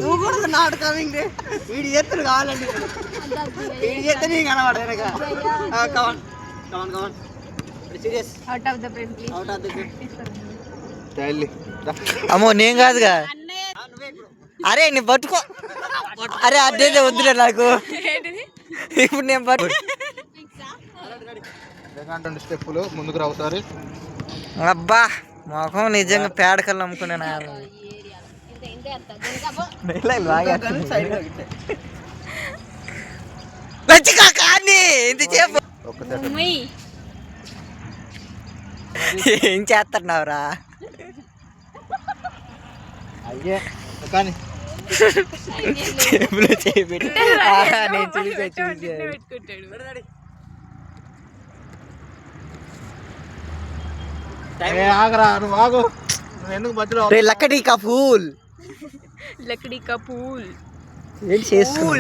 నువ్వు కూడా not coming day వీడి చేతులు కావాలండి వీడి చేస్తే నీకు కనబడదు come on come on come on serious out of the frame please out of the frame అమ్మో నేను కాదుగా అరే నీ పట్టుకో అరే అదే వద్దులే నాకు ఇప్పుడు నేను పట్టు స్టెప్పులు ముందుకు రావుతారు. అబ్బా మొఖం నిజంగా పేడకల్ని అమ్ముకున్నాను ఇంతసేపు ఏం చేస్తున్నావురా అయ్యే కానీ చెప్పులు చేపెట్టి నేను చూసా ఆగరా నువ్వు ఆగు నువ్వు ఎందుకు మధ్యలో లక్కడి కా ఫూల్ లకడీ కా పూల్ ఏం చేస్తున్నా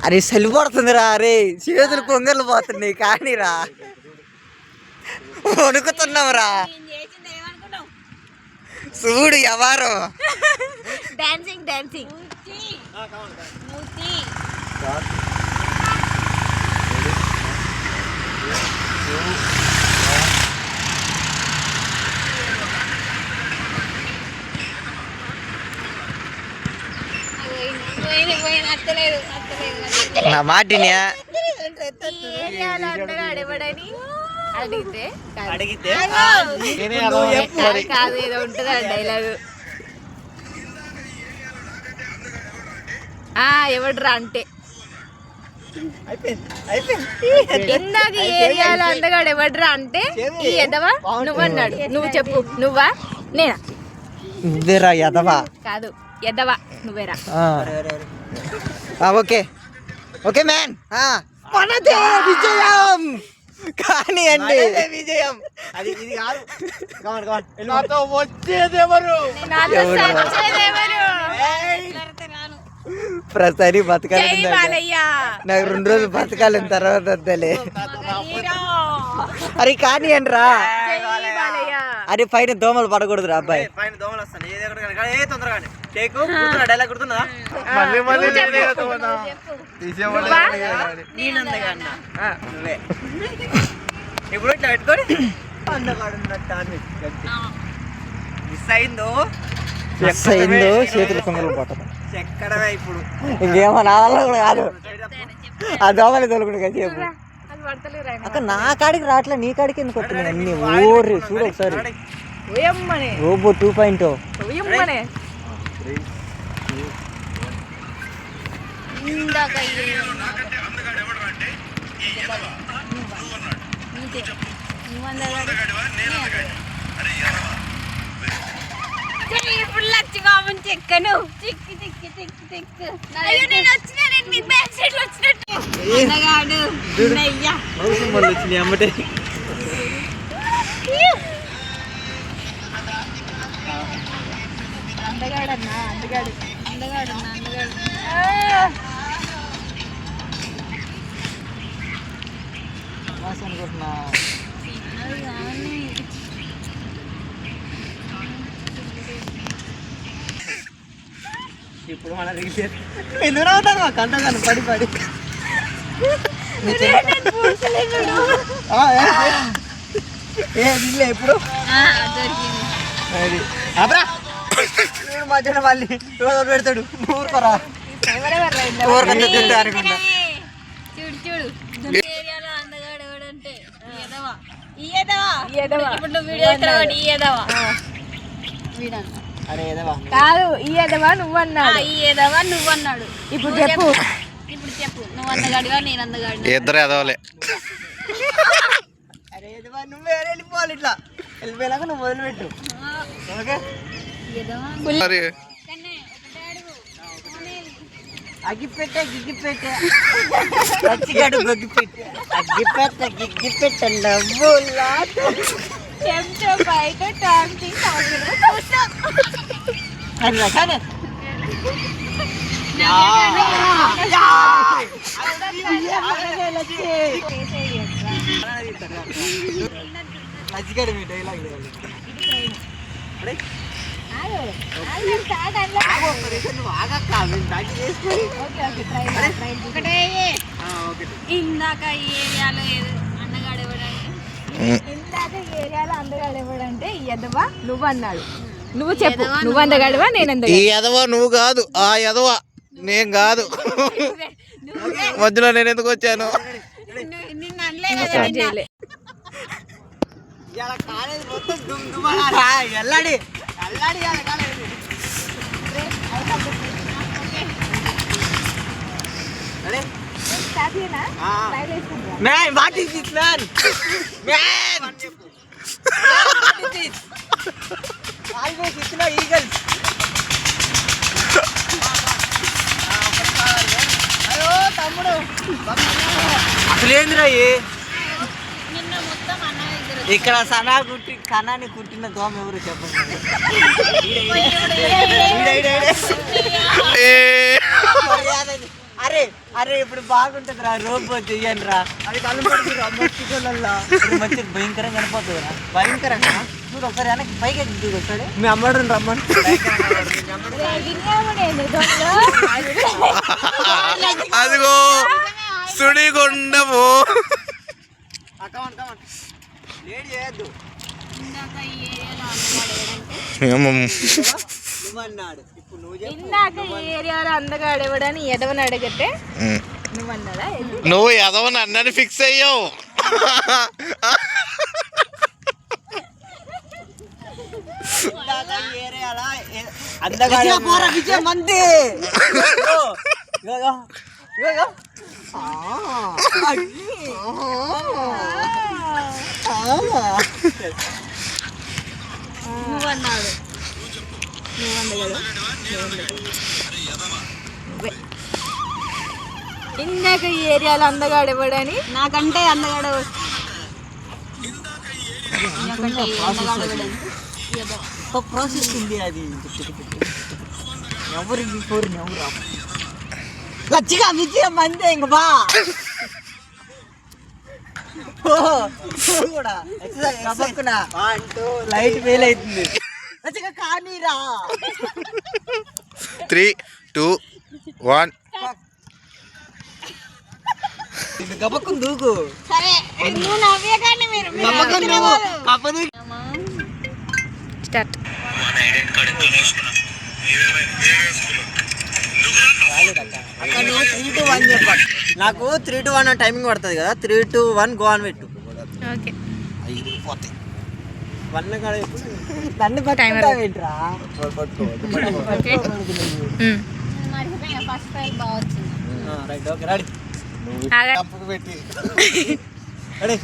అరే సెల్ పడుతుందిరా అరే చేతులు పొంగలు పోతున్నాయి కానీరా వణుకుతున్నావురా చూడు ఎవరు డాన్సింగ్ డాన్సింగ్ నా మాటిని అడిగితే కాదు ఏదో ఉంటుంది ఆ డైలాగు ఎవడ్రా అంటే ఇందాక ఏరియాలో అందగాడు ఎవడ్రా అంటే ఈ ఎదవా నువ్వన్నాడు. నువ్వు చెప్పు నువ్వా నేనా? నువ్వేరా ఎదవా కాదు ఎదవా నువ్వేరా. ఓకే ఓకే మ్యాన్ మనదే విజయం కానీ అండి విజయం అది ఇది కాదు నాతో వచ్చేదెవరు ప్రతిసారి బతకాలి నాకు 2 రోజులు బతకాలి తర్వాత వద్దలే అరే కానీ అండి రా అరే పైన దోమలు పడకూడదు రా అబ్బాయి పైన దోమలు వస్తాయి డైలాగ్ గుర్తున్నా నువ్వే ఇప్పుడు ఇట్లా పెట్టుకొని మిస్ అయిందో చేతులు కొంగలు పోతాం చెక్కడమే ఇప్పుడు ఇంకేమో నా వల్ల కూడా కాదు ఆ దోమలు తొలగుడు కాసేపు అక్క నా కాడికి రావట్లే నీ కాడికి ఎందుకు వస్తున్నాయి అన్ని ఓర్రి చూడు ఒకసారి రోబో 2.0 ఇప్పుడు లచ్చి బాబుని చెక్కను చిక్కి చిక్కి చిక్కి చిక్కు అయ్యో నేను వచ్చినా నేను మీ బ్యాక్ సైడ్ లో వచ్చినట్టు అందగాడు నయ్యా మళ్ళీ వచ్చింది అమ్మటే అందగాడన్నా అందగాడు అందగాడన్నా అందగాడు అనుకుంటున్నా ఇప్పుడు మన ఎందుకు రావుతాను కంటగాను పడి పడి ఇప్పుడు మధ్యాహ్నం మళ్ళీ రోజు పెడతాడు ఊరుకోరా అనుకుంటా చూడు చూడు ఏరియాలో అందగాడు ఎవడంటే ఇప్పుడు నువ్వు వీడియో కాదు ఈ ఎదవా నువ్వన్నాడు ఈ ఎదవా నువ్వన్నాడు ఇప్పుడు చెప్పు నువ్వు అందగాడివా నేను అందగాడి ఇద్దరు ఎదవలే అరే ఎదవా నువ్వే వెళ్ళిపోవాలి ఇట్లా వెళ్ళిపోయినాక నువ్వు వదిలిపెట్టు ఓకే అగ్గిపెట్టే గిగ్గిపెట్టే పచ్చిగాడు గొగ్గిపెట్టే అగ్గిపెట్ట గిగ్గిపెట్ట నవ్వులా చెంచా బయట టాంకింగ్ అన్నా కానీ లచ్చిగాడు మీ డైలాగ్ ఇందాక ఈ ఏరియాలో అందగాడు ఎవడంటే ఎదవా నువ్వు అన్నాడు. నువ్వు చెప్పు, నువ్వు అందగాడువా నేను ఈ ఎదవ నువ్వు కాదు, ఆ ఎదవ నేను కాదు. మధ్యలో నేను ఎందుకు వచ్చాను? నిన్ను అనలే కదా. కాలేజ్ మొత్తం ఎల్లాడి ఎల్లాడి Man, what is this, man? Man! What is this? Always it's no eagles. అయ్యో తమ్ముడు అసలు ఏందిరా నిన్న మొత్తం అన్న దగ్గర ఇక్కడ కణాన్ని కుట్టిన దోమ ఎవరు చెప్పండి. అరే అరే ఇప్పుడు బాగుంటుంది రా, రోబో చెయ్యండి రా. అది కళ్ళు పడుతుంది మస్కిటోళ్ళల్లో మంచి భయంకరంగా కనిపోతుంది రా. భయంకరంగా నువ్వు ఒకసారి వెనక్కి పైకి ఎక్కి ఒకసారి మీ అమ్మడు రమ్మని అదిగో సుడిగుండము. లేట్ చేయొద్దు నువ్వన్నాడు. ఇప్పుడు నువ్వు ఇందాక ఈ ఏరియాలో అందగాడు ఎవడని ఎదవని అడిగితే నువ్వన్నాడా? నువ్వు ఎదవని అన్నని ఫిక్స్ అయ్యావు. మంది నువ్వన్నాడు. ఇందాక ఈ ఏరియాలో అందగాడు ఎవడని నాకంటే అందగాడు ప్రాసెస్ ఉంది. అది ఎవరు లచ్చిగా విజయం అంతే ఇంక బా కూడా లైట్ ఫెయిల్ అవుతుంది. లచ్చిగా కానీరా 3, 2, 1 గబక్కు దూకు. సరే నువ్వు నవ్వే కానీ మీరు స్టార్ట్. నువ్వు 3 to 1 చెప్పాలి. నాకు 3 to 1 టైమింగ్ పడుతుంది కదా. 3 to 1 గో అని పెట్టు. ఓకే నన్ను పట్టుకుంటావేంట్రా? ఫస్ట్ ఫైల్ బాగా వచ్చింది. Right okay ready. పెట్టి రెడీ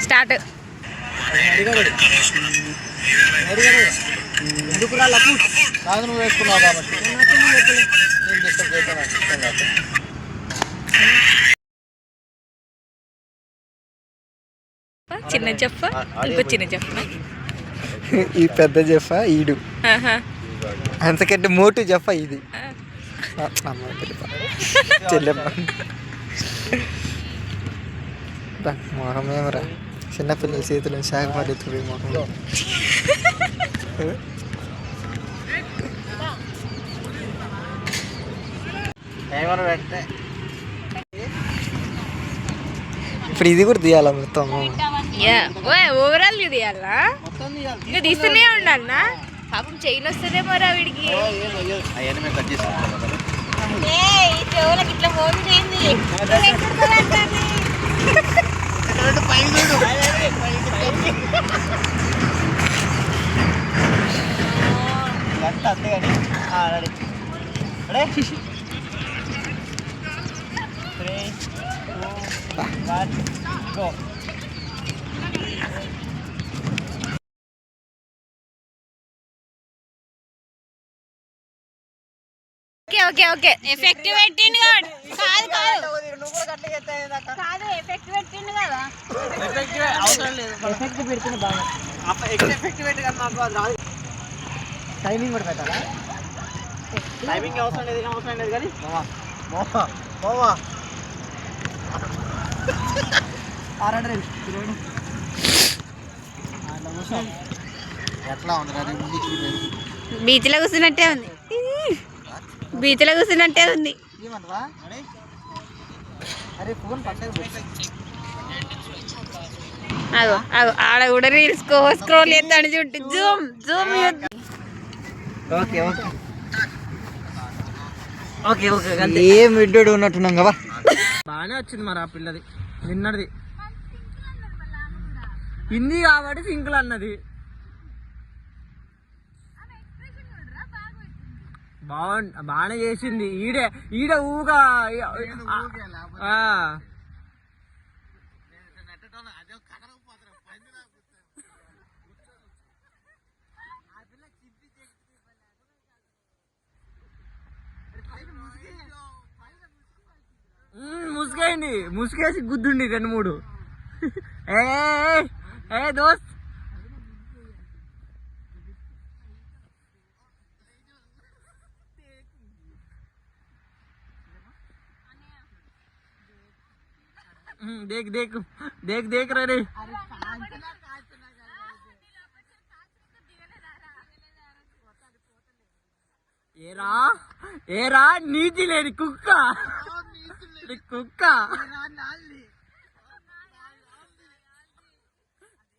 స్టార్ట్. ఎందుకు రా లక్కు? కాదు నువ్వు వేసుకున్నావు కాబట్టి నేను డిస్టర్బ్ చేస్తాను. చిన్న చెప్ప ఇంకో చిన్న చెప్ప. ఈ పెద్ద జఫా ఈడు అంతకంటే మోటు జఫా ఇది చెల్లెమ్మ మొహమేమరా చిన్నపిల్లల చేతులు శాఖ మారేతుంది మొహం. ఇప్పుడు ఇది కూడా తీయాలా మొత్తం? ఓవరాల్ తీయాలా? ఇంకా తీస్తూనే ఉండాలనా? పాపం చైన్ వస్తుందేమో రా వీడికి. ఇట్లా మోగింది అంతే కానీ ready 3, 2, 1 go. Okay okay effective పెట్టిండు కాదు కాదు కాదు ఎఫెక్ట్ పెట్టిండు కదా. అవసరం లేదు. ఎఫెక్ట్ పెడితేనే బాగా ఎఫెక్ట్ పెట్టి కానీ మాకు అది రాదు. టైమింగ్ కూడా పెట్టాలా? టైమింగ్ అవసరం లేదు కానీ ఎట్లా ఉంది బీచ్ లో కూర్చున్నట్టే ఉంది. బీచ్ లో కూర్చున్నట్టే ఉంది. అగో అగో ఆడ కూడా రీల్స్ స్క్రోల్ చేస్తాడు చుట్టూ. జూమ్ జూమ్ ఏం విడ్డోడు ఉన్నట్టున్నాం కదా. బాగానే వచ్చింది మరి ఆ పిల్లది నిన్నది హిందీ కాబట్టి సింకులు అన్నది. బాగానే చేసింది. ఈడ ఊగా ముసుగైంది. ముసుగేసి గుద్దుండి 2-3. ఏ దోస్త్ देख देख देख देख रे ఏరా నీతి లేని కుక్క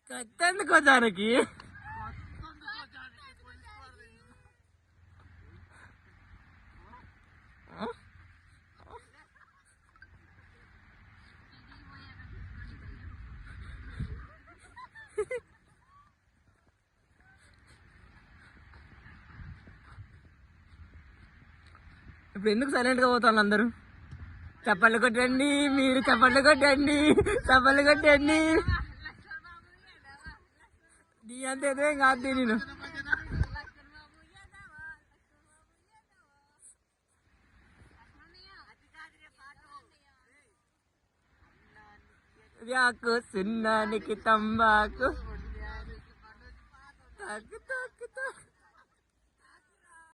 కత్తెందుకో దానికి. ఇప్పుడు ఎందుకు సైలెంట్ గా పోతాను అందరూ? చప్పట్లు కొట్టండి, మీరు చప్పట్లు కొట్టండి, చప్పట్లు కొట్టండి. నీ అంతే ఏం కాదు నేను. వ్యాకు సున్నానికి తంబాకు